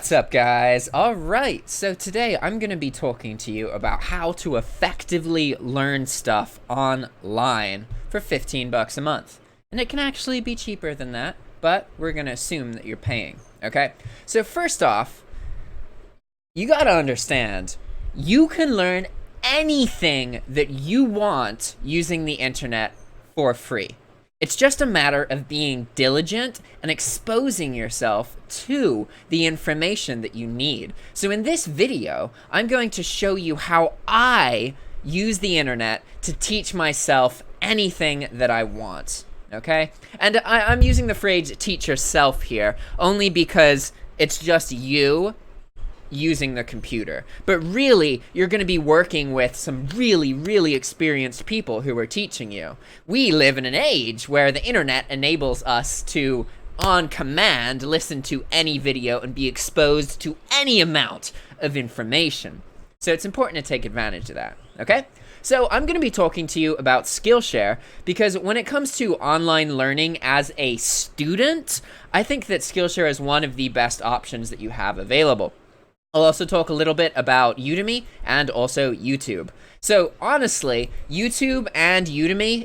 What's up, guys? Alright, so today I'm going to be talking to you about how to effectively learn stuff online for 15 bucks a month. And it can actually be cheaper than that, but we're going to assume that you're paying, okay? So first off, you got to understand, you can learn anything that you want using the internet for free. It's just a matter of being diligent and exposing yourself to the information that you need. So in this video, I'm going to show you how I use the internet to teach myself anything that I want, okay? And I'm using the phrase teach yourself here only because it's just you using the computer. But really, you're going to be working with some really experienced people who are teaching you. We live in an age where the internet enables us to, on command, listen to any video and be exposed to any amount of information. So it's important to take advantage of that, okay? So I'm going to be talking to you about Skillshare because when it comes to online learning as a student, I think that Skillshare is one of the best options that you have available. I'll also talk a little bit about Udemy and also YouTube. So honestly, YouTube and YouTube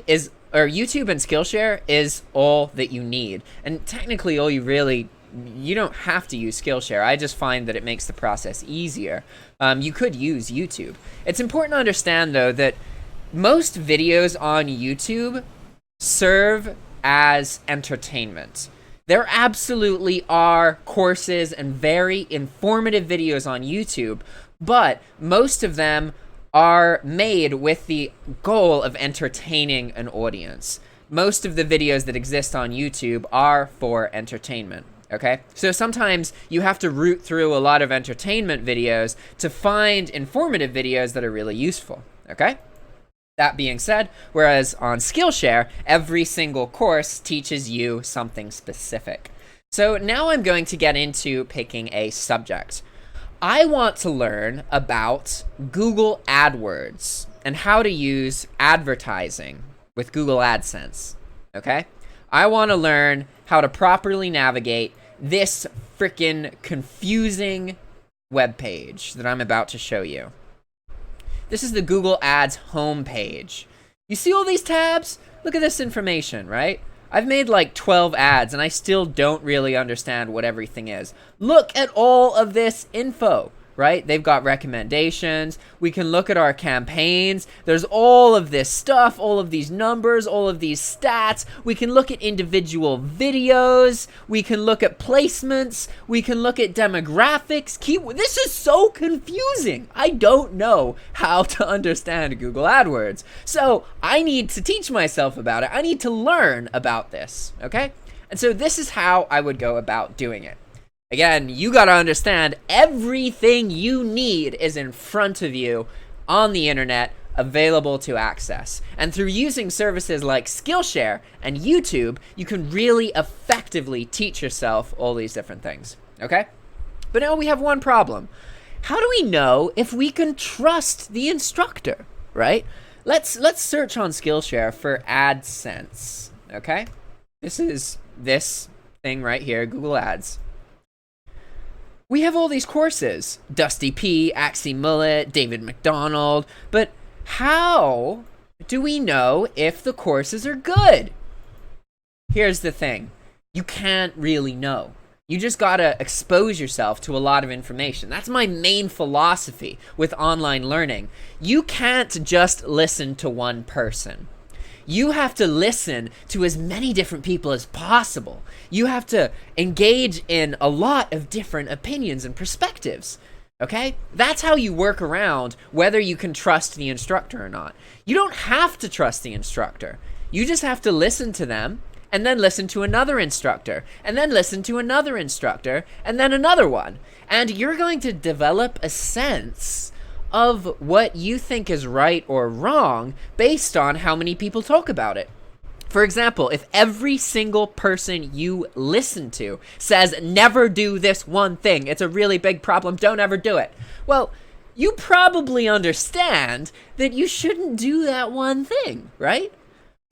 and Skillshare is all that you need. And technically you don't have to use Skillshare. I just find that it makes the process easier. You could use YouTube. It's important to understand though that most videos on YouTube serve as entertainment. There absolutely are courses and very informative videos on YouTube, but most of them are made with the goal of entertaining an audience. Most of the videos that exist on YouTube are for entertainment, okay? So sometimes you have to root through a lot of entertainment videos to find informative videos that are really useful, okay? That being said, whereas on Skillshare, every single course teaches you something specific. So now I'm going to get into picking a subject. I want to learn about Google AdWords and how to use advertising with Google Adsense, okay? I want to learn how to properly navigate this freaking confusing webpage that I'm about to show you. This is the Google Ads homepage. You see all these tabs? Look at this information, right? I've made like 12 ads and I still don't really understand what everything is. Look at all of this info, right? They've got recommendations. We can look at our campaigns. There's all of this stuff, all of these numbers, all of these stats. We can look at individual videos. We can look at placements. We can look at demographics. This is so confusing. I don't know how to understand Google AdWords. So I need to teach myself about it. I need to learn about this, okay? And so this is how I would go about doing it. Again, you gotta understand everything you need is in front of you on the internet, available to access. And through using services like Skillshare and YouTube, you can really effectively teach yourself all these different things, okay? But now we have one problem. How do we know if we can trust the instructor, right? Let's search on Skillshare for Adsense, okay? This is this thing right here, Google Ads. We have all these courses, Dusty P, Axie Mullet, David McDonald, but how do we know if the courses are good? Here's the thing, you can't really know. You just gotta expose yourself to a lot of information. That's my main philosophy with online learning. You can't just listen to one person. You have to listen to as many different people as possible. You have to engage in a lot of different opinions and perspectives, okay? That's how you work around whether you can trust the instructor or not. You don't have to trust the instructor. You just have to listen to them and then listen to another instructor and then listen to another instructor and then another one. And you're going to develop a sense of what you think is right or wrong based on how many people talk about it. For example, if every single person you listen to says, never do this one thing, it's a really big problem, don't ever do it. Well, you probably understand that you shouldn't do that one thing, right?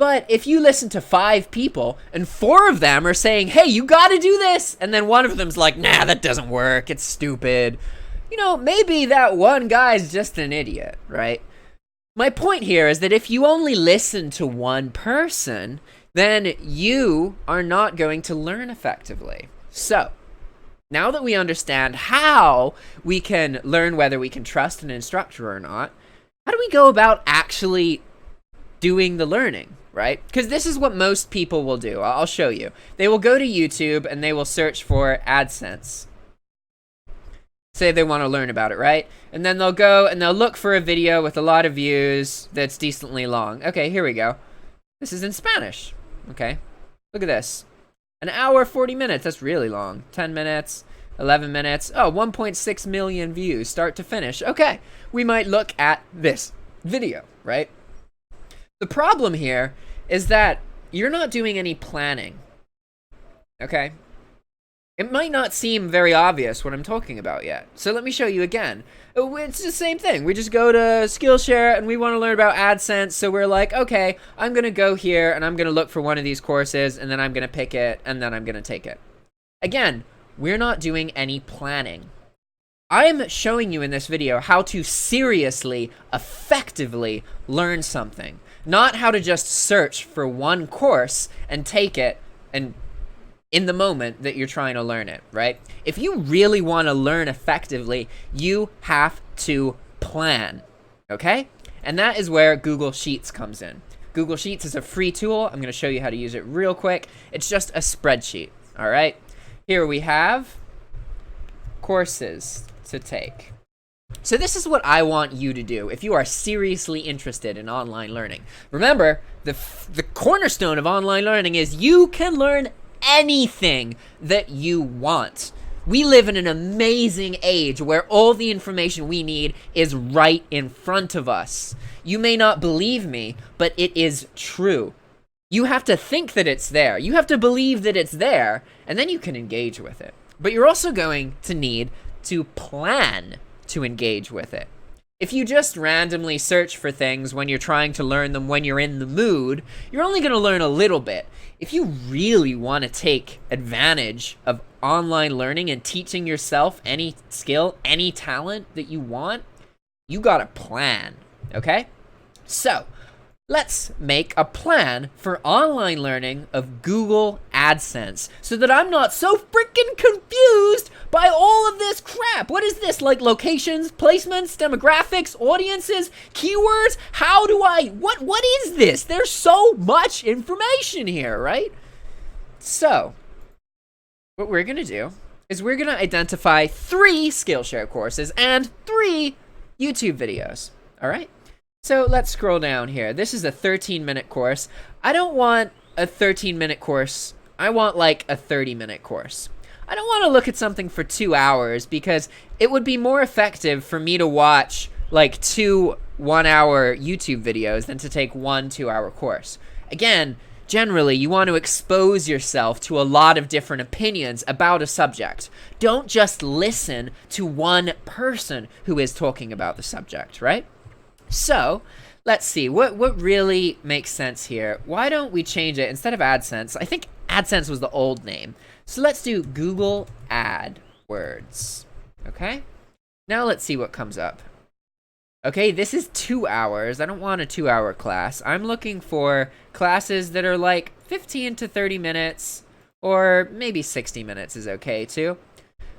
But if you listen to 5 people and 4 of them are saying, hey, you gotta do this, and then one of them's like, nah, that doesn't work, it's stupid, you know, maybe that one guy's just an idiot, right? My point here is that if you only listen to one person, then you are not going to learn effectively. So, now that we understand how we can learn whether we can trust an instructor or not, how do we go about actually doing the learning, right? Because this is what most people will do. I'll show you. They will go to YouTube and they will search for Adsense. Say they want to learn about it, right? And then they'll go and they'll look for a video with a lot of views that's decently long. Okay, here we go. This is in Spanish. Okay, look at this. An hour, 40 minutes. That's really long. 10 minutes, 11 minutes. Oh, 1.6 million views, start to finish. Okay, we might look at this video, right? The problem here is that you're not doing any planning, okay? It might not seem very obvious what I'm talking about yet. So let me show you again. It's the same thing. We just go to Skillshare and we want to learn about Adsense. So we're like, okay, I'm going to go here and I'm going to look for one of these courses and then I'm going to pick it and then I'm going to take it. Again, we're not doing any planning. I'm showing you in this video how to seriously, effectively learn something. Not how to just search for one course and take it and in the moment that you're trying to learn it, right? If you really want to learn effectively, you have to plan, okay? And that is where Google Sheets comes in. Google Sheets is a free tool. I'm going to show you how to use it real quick. It's just a spreadsheet, all right? Here we have courses to take. So this is what I want you to do if you are seriously interested in online learning. Remember, the cornerstone of online learning is you can learn anything that you want. We live in an amazing age where all the information we need is right in front of us. You may not believe me, but it is true. You have to think that it's there. You have to believe that it's there, and then you can engage with it. But you're also going to need to plan to engage with it. If you just randomly search for things when you're trying to learn them when you're in the mood, you're only going to learn a little bit. If you really want to take advantage of online learning and teaching yourself any skill, any talent that you want, you got to plan, okay? So, let's make a plan for online learning of Google AdSense so that I'm not so freaking confused by all of this crap. What is this? Like locations, placements, demographics, audiences, keywords? How do I, what is this? There's so much information here, right? So, what we're going to do is we're going to identify 3 Skillshare courses and 3 YouTube videos, all right? So let's scroll down here. This is a 13-minute course. I don't want a 13-minute course. I want like a 30-minute course. I don't want to look at something for 2 hours because it would be more effective for me to watch like 2 one-hour YouTube videos than to take 1 2-hour course. Again, generally, you want to expose yourself to a lot of different opinions about a subject. Don't just listen to one person who is talking about the subject, right? So, let's see, what really makes sense here? Why don't we change it, instead of AdSense, I think AdSense was the old name. So let's do Google AdWords, okay? Now let's see what comes up. Okay, this is 2 hours. I don't want a 2-hour class. I'm looking for classes that are like 15 to 30 minutes, or maybe 60 minutes is okay too.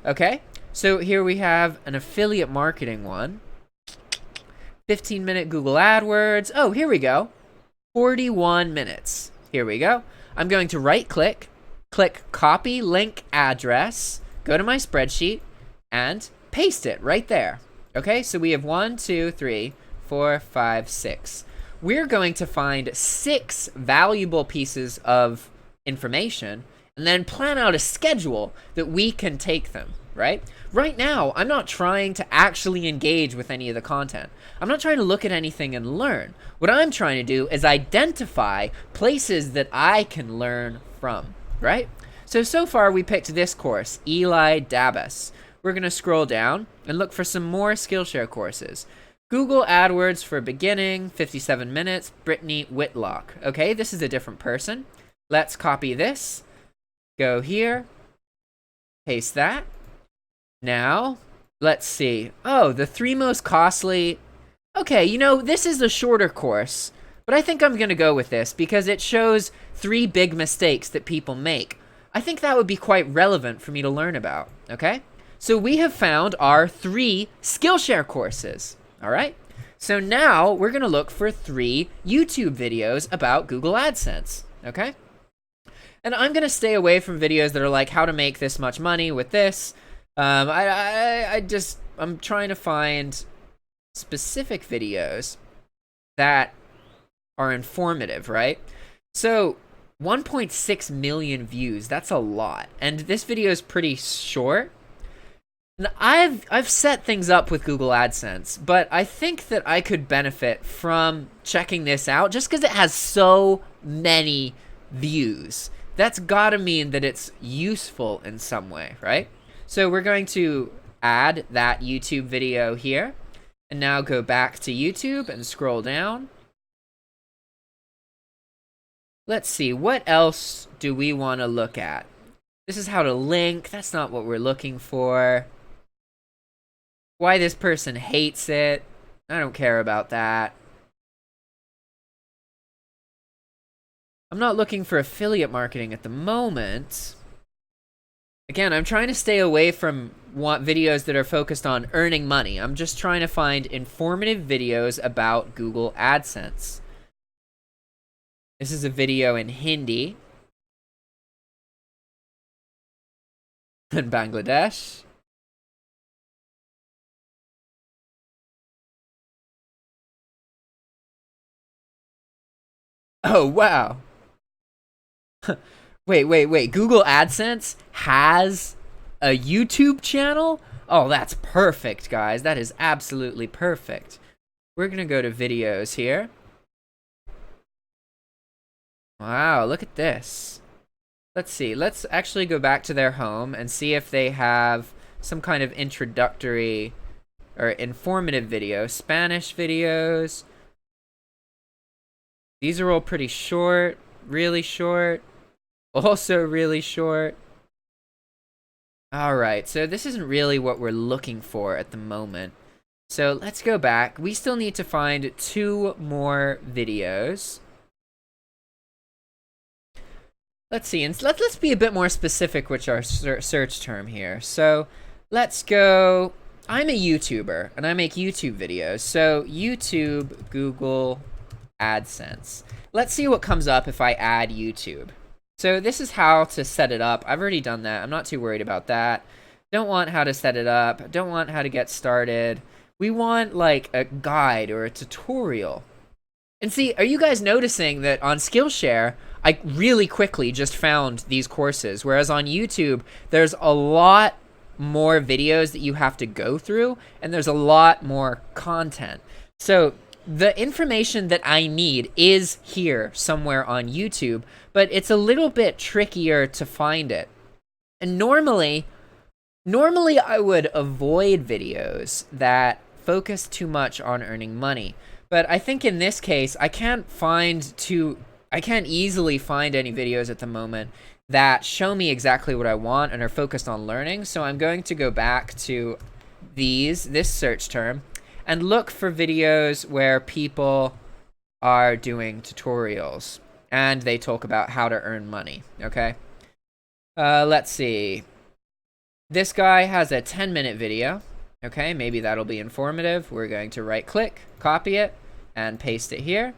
Okay, so here we have an affiliate marketing one. 15-minute Google AdWords. Oh, here we go. 41 minutes. Here we go. I'm going to right-click, click Copy Link Address, go to my spreadsheet, and paste it right there. Okay, so we have 1, 2, 3, 4, 5, 6. We're going to find 6 valuable pieces of information and then plan out a schedule that we can take them, right? Right now, I'm not trying to actually engage with any of the content. I'm not trying to look at anything and learn. What I'm trying to do is identify places that I can learn from, right? So far we picked this course, Eli Dabas. We're going to scroll down and look for some more Skillshare courses. Google AdWords for beginning, 57 minutes, Brittany Whitlock. Okay, this is a different person. Let's copy this. Go here. Paste that. Now, let's see. Oh, the 3 most costly. Okay, you know, this is a shorter course, but I think I'm going to go with this because it shows 3 big mistakes that people make. I think that would be quite relevant for me to learn about, okay? So we have found our 3 Skillshare courses, all right? So now we're going to look for 3 YouTube videos about Google AdSense, okay? And I'm going to stay away from videos that are like how to make this much money with this. I'm trying to find specific videos that are informative, right? So 1.6 million views, that's a lot. And this video is pretty short. And I've set things up with Google AdSense, but I think that I could benefit from checking this out just because it has so many views. That's gotta mean that it's useful in some way, right? So we're going to add that YouTube video here, and now go back to YouTube and scroll down. Let's see, what else do we want to look at? This is how to link. That's not what we're looking for. Why this person hates it. I don't care about that. I'm not looking for affiliate marketing at the moment. Again, I'm trying to stay away from videos that are focused on earning money. I'm just trying to find informative videos about Google AdSense. This is a video in Hindi. In Bangladesh. Oh, wow. Wait. Google AdSense has a YouTube channel? Oh, that's perfect, guys. That is absolutely perfect. We're going to go to videos here. Wow, look at this. Let's see. Let's actually go back to their home and see if they have some kind of introductory or informative video. Spanish videos. These are all pretty short, really short. Also really short. Alright, so this isn't really what we're looking for at the moment. So let's go back. We still need to find 2 more videos. Let's see, and let's be a bit more specific with our search term here. So let's go, I'm a YouTuber, and I make YouTube videos. So YouTube, Google AdSense. Let's see what comes up if I add YouTube. So this is how to set it up. I've already done that. I'm not too worried about that. Don't want how to set it up. Don't want how to get started. We want like a guide or a tutorial. And see, are you guys noticing that on Skillshare, I really quickly just found these courses, whereas on YouTube, there's a lot more videos that you have to go through, and there's a lot more content. So the information that I need is here somewhere on YouTube, but it's a little bit trickier to find it. And normally I would avoid videos that focus too much on earning money. But I think in this case, I can't easily find any videos at the moment that show me exactly what I want and are focused on learning. So I'm going to go back to this search term and look for videos where people are doing tutorials and they talk about how to earn money, okay? Let's see. This guy has a 10-minute video, okay? Maybe that'll be informative. We're going to right-click, copy it, and paste it here.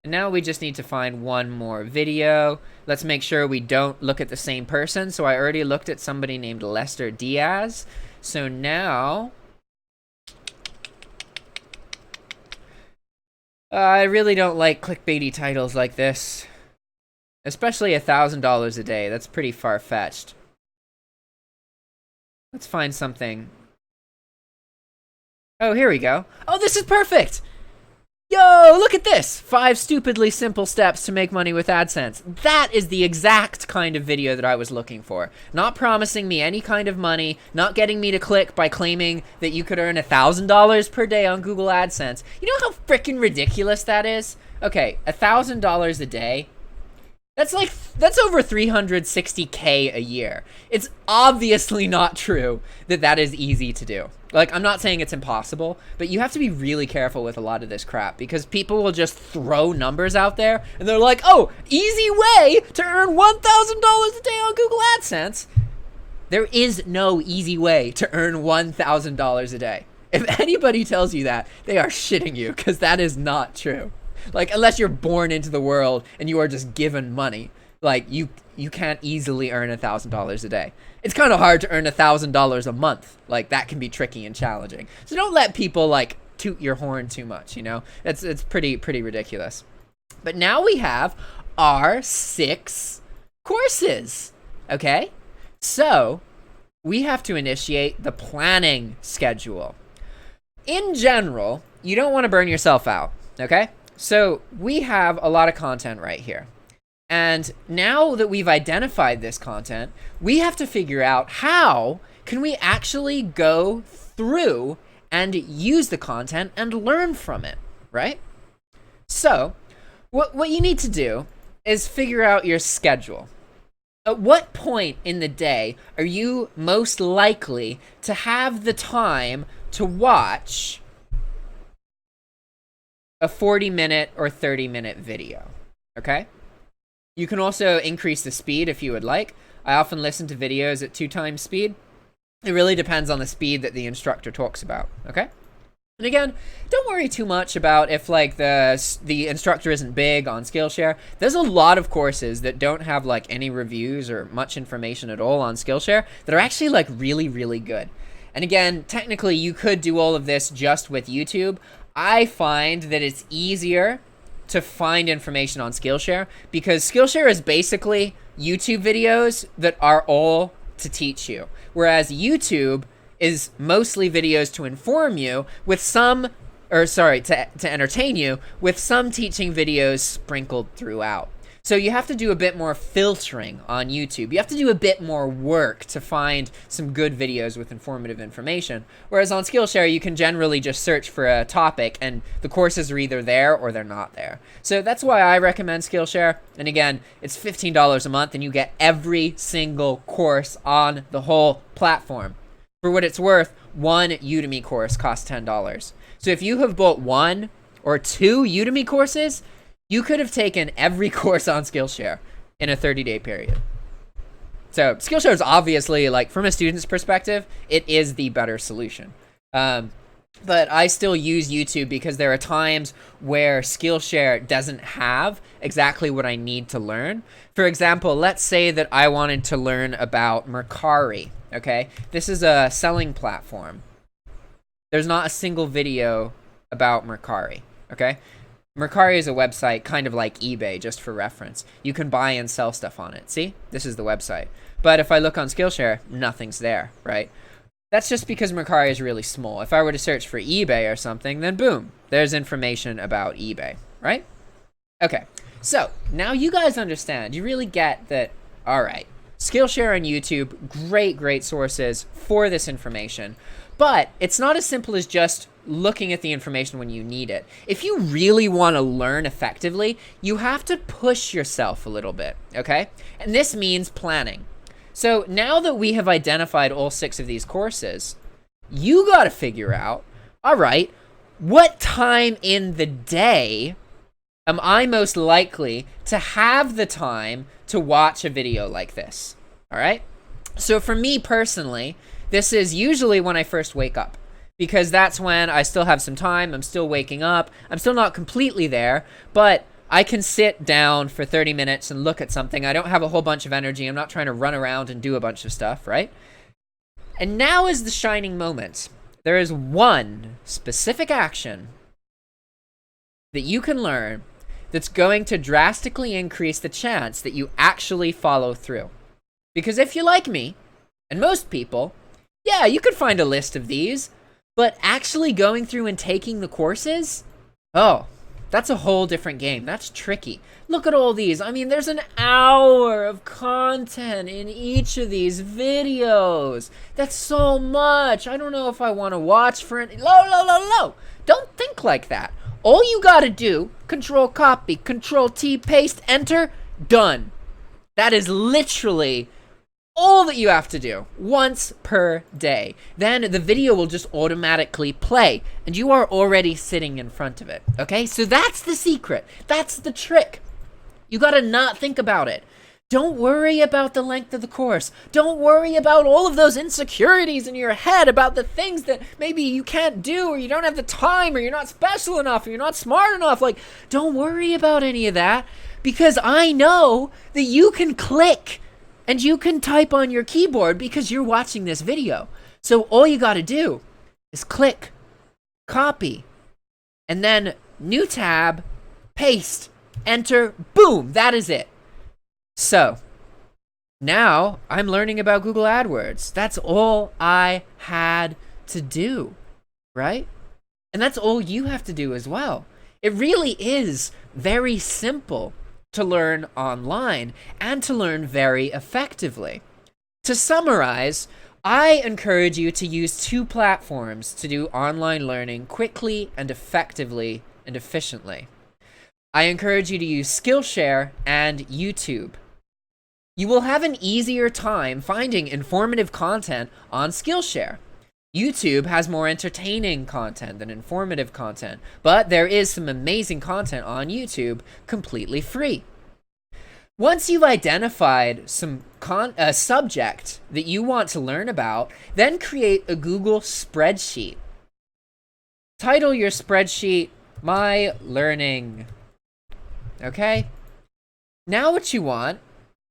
And now we just need to find 1 more video. Let's make sure we don't look at the same person. So I already looked at somebody named Lester Diaz. So now I really don't like clickbaity titles like this, especially $1,000 a day. That's pretty far-fetched. Let's find something. Oh, here we go. Oh, this is perfect. Yo, look at this! 5 stupidly simple steps to make money with AdSense. That is the exact kind of video that I was looking for. Not promising me any kind of money, not getting me to click by claiming that you could earn $1,000 per day on Google AdSense. You know how freaking ridiculous that is? Okay, $1,000 a day. That's over 360K a year. It's obviously not true that that is easy to do. Like, I'm not saying it's impossible, but you have to be really careful with a lot of this crap because people will just throw numbers out there and they're like, oh, easy way to earn $1,000 a day on Google AdSense. There is no easy way to earn $1,000 a day. If anybody tells you that, they are shitting you because that is not true. Like, unless you're born into the world and you are just given money, like, you can't easily earn $1,000 a day. It's kind of hard to earn $1,000 a month. Like, that can be tricky and challenging. So don't let people, like, toot your horn too much, you know? It's pretty ridiculous. But now we have our 6 courses, okay? So we have to initiate the planning schedule. In general, you don't want to burn yourself out, okay? So we have a lot of content right here. And now that we've identified this content, we have to figure out how can we actually go through and use the content and learn from it, right? So what you need to do is figure out your schedule. At what point in the day are you most likely to have the time to watch a 40-minute or 30-minute video, okay? You can also increase the speed if you would like. I often listen to videos at 2 times speed. It really depends on the speed that the instructor talks about, okay? And again, don't worry too much about if like the instructor isn't big on Skillshare. There's a lot of courses that don't have like any reviews or much information at all on Skillshare that are actually like really good. And again, technically you could do all of this just with YouTube. I find that it's easier to find information on Skillshare because Skillshare is basically YouTube videos that are all to teach you, whereas YouTube is mostly videos to inform you with some, or sorry, to entertain you with some teaching videos sprinkled throughout. So you have to do a bit more filtering on YouTube. You have to do a bit more work to find some good videos with informative information. Whereas on Skillshare, you can generally just search for a topic and the courses are either there or they're not there. So that's why I recommend Skillshare. And again, it's $15 a month and you get every single course on the whole platform. For what it's worth, one Udemy course costs $10. So if you have bought 1 or 2 Udemy courses, you could have taken every course on Skillshare in a 30-day period. So Skillshare is obviously, like, from a student's perspective, it is the better solution. But I still use YouTube because there are times where Skillshare doesn't have exactly what I need to learn. For example, let's say that I wanted to learn about Mercari, okay? This is a selling platform. There's not a single video about Mercari, okay? Mercari is a website kind of like eBay, just for reference. You can buy and sell stuff on it. See? This is the website. But if I look on Skillshare, nothing's there, right? That's just because Mercari is really small. If I were to search for eBay or something, then boom, there's information about eBay, right? Okay, so now you guys understand. You really get that, all right, Skillshare and YouTube, great sources for this information. But it's not as simple as just looking at the information when you need it. If you really want to learn effectively, you have to push yourself a little bit, okay? And this means planning. So now that we have identified all 6 of these courses, you got to figure out, all right, what time in the day am I most likely to have the time to watch a video like this, all right? So for me personally, this is usually when I first wake up, because that's when I still have some time. I'm still waking up. I'm still not completely there, but I can sit down for 30 minutes and look at something. I don't have a whole bunch of energy. I'm not trying to run around and do a bunch of stuff, right? And now is the shining moment. There is one specific action that you can learn that's going to drastically increase the chance that you actually follow through. Because if you're like me, and most people, yeah, you could find a list of these, but actually going through and taking the courses, oh, That's a whole different game. That's tricky. Look at all these. I mean, there's an hour of content in each of these videos. That's so much. I don't know if I want to watch for it. No. Don't think like that. All you gotta do, Control copy, Control T paste, enter, done. That is literally all that you have to do once per day. Then the video will just automatically play and you are already sitting in front of it. Okay, so that's the secret. That's the trick. You gotta not think about it. Don't worry about the length of the course. Don't worry about all of those insecurities in your head about the things that maybe you can't do, or you don't have the time, or you're not special enough, or you're not smart enough. Like, don't worry about any of that, because I know that you can click and you can type on your keyboard because you're watching this video. So all you gotta do is click, copy, and then new tab, paste, enter, boom, that is it. So now I'm learning about Google AdWords. That's all I had to do, right? And that's all you have to do as well. It really is very simple to learn online and to learn very effectively. To summarize, I encourage you to use 2 platforms to do online learning quickly and effectively and efficiently. I encourage you to use Skillshare and YouTube. You will have an easier time finding informative content on Skillshare. YouTube has more entertaining content than informative content, but there is some amazing content on YouTube completely free. Once you've identified some subject that you want to learn about, then create a Google spreadsheet. Title your spreadsheet, My Learning. Okay? Now what you want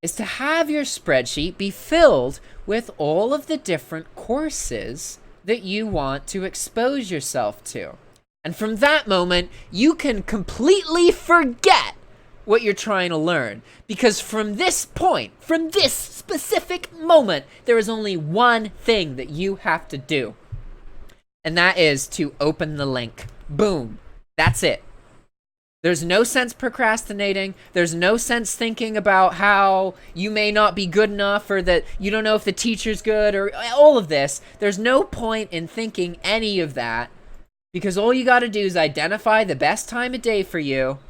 is to have your spreadsheet be filled with all of the different courses that you want to expose yourself to. And from that moment, you can completely forget what you're trying to learn. Because from this point, from this specific moment, there is only one thing that you have to do. And that is to open the link. Boom. That's it. There's no sense procrastinating. There's no sense thinking about how you may not be good enough, or that you don't know if the teacher's good, or all of this. There's no point in thinking any of that, because all you got to do is identify the best time of day for you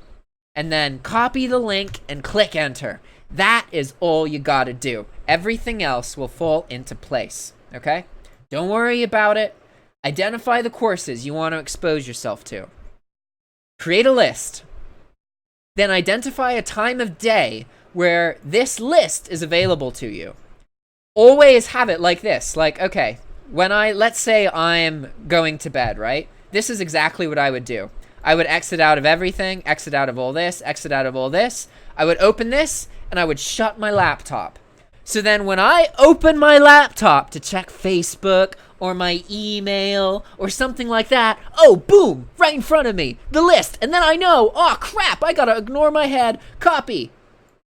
and then copy the link and click enter. That is all you got to do. Everything else will fall into place, okay? Don't worry about it. Identify the courses you want to expose yourself to. Create a list. Then identify a time of day where this list is available to you. Always have it like this. Like, okay, let's say I'm going to bed, right? This is exactly what I would do. I would exit out of everything, exit out of all this, exit out of all this. I would open this, and I would shut my laptop. So then when I open my laptop to check Facebook or my email or something like that, oh, boom, right in front of me, the list. And then I know, oh, crap, I gotta ignore my head, copy,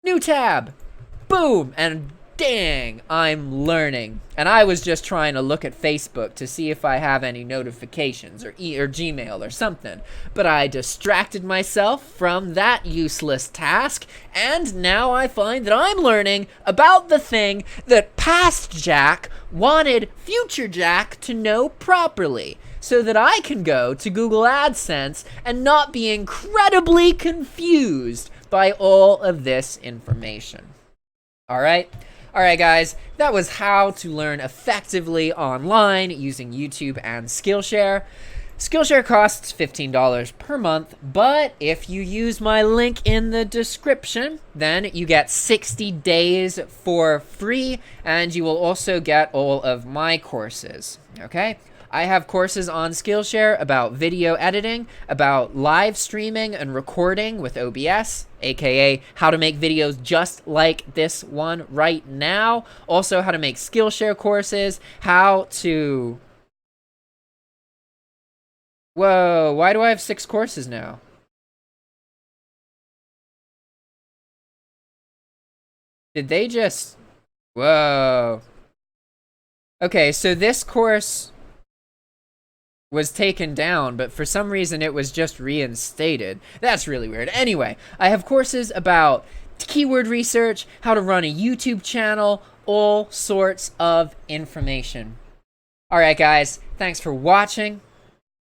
new tab, boom, and dang, I'm learning. And I was just trying to look at Facebook to see if I have any notifications or Gmail or something. But I distracted myself from that useless task, and now I find that I'm learning about the thing that past Jack wanted future Jack to know properly, so that I can go to Google Adsense and not be incredibly confused by all of this information. All right? All right, guys, that was how to learn effectively online using YouTube and Skillshare. Skillshare costs $15 per month, but if you use my link in the description, then you get 60 days for free, and you will also get all of my courses, okay? I have courses on Skillshare about video editing, about live streaming and recording with OBS, aka how to make videos just like this one right now. Also, how to make Skillshare courses, how to... Whoa, why do I have 6 courses now? Did they just... Whoa. Okay, so this course... was taken down, but for some reason it was just reinstated. That's really weird. Anyway, I have courses about keyword research, how to run a YouTube channel, all sorts of information. All right, guys, thanks for watching.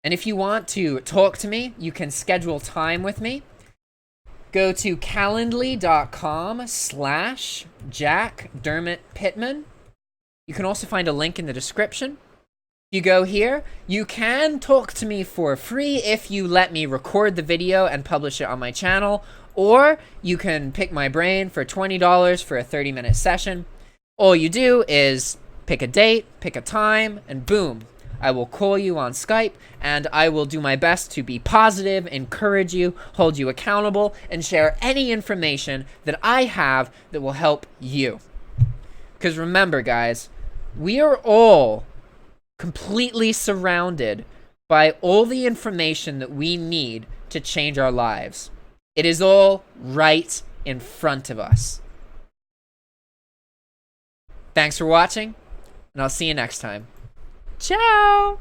And if you want to talk to me, you can schedule time with me. Go to calendly.com/Jack Pitman. You can also find a link in the description. You go here, you can talk to me for free if you let me record the video and publish it on my channel, or you can pick my brain for $20 for a 30-minute session. All you do is pick a date, pick a time, and boom, I will call you on Skype, and I will do my best to be positive, encourage you, hold you accountable, and share any information that I have that will help you. Because remember, guys, we are all completely surrounded by all the information that we need to change our lives. It is all right in front of us. Thanks for watching, and I'll see you next time. Ciao!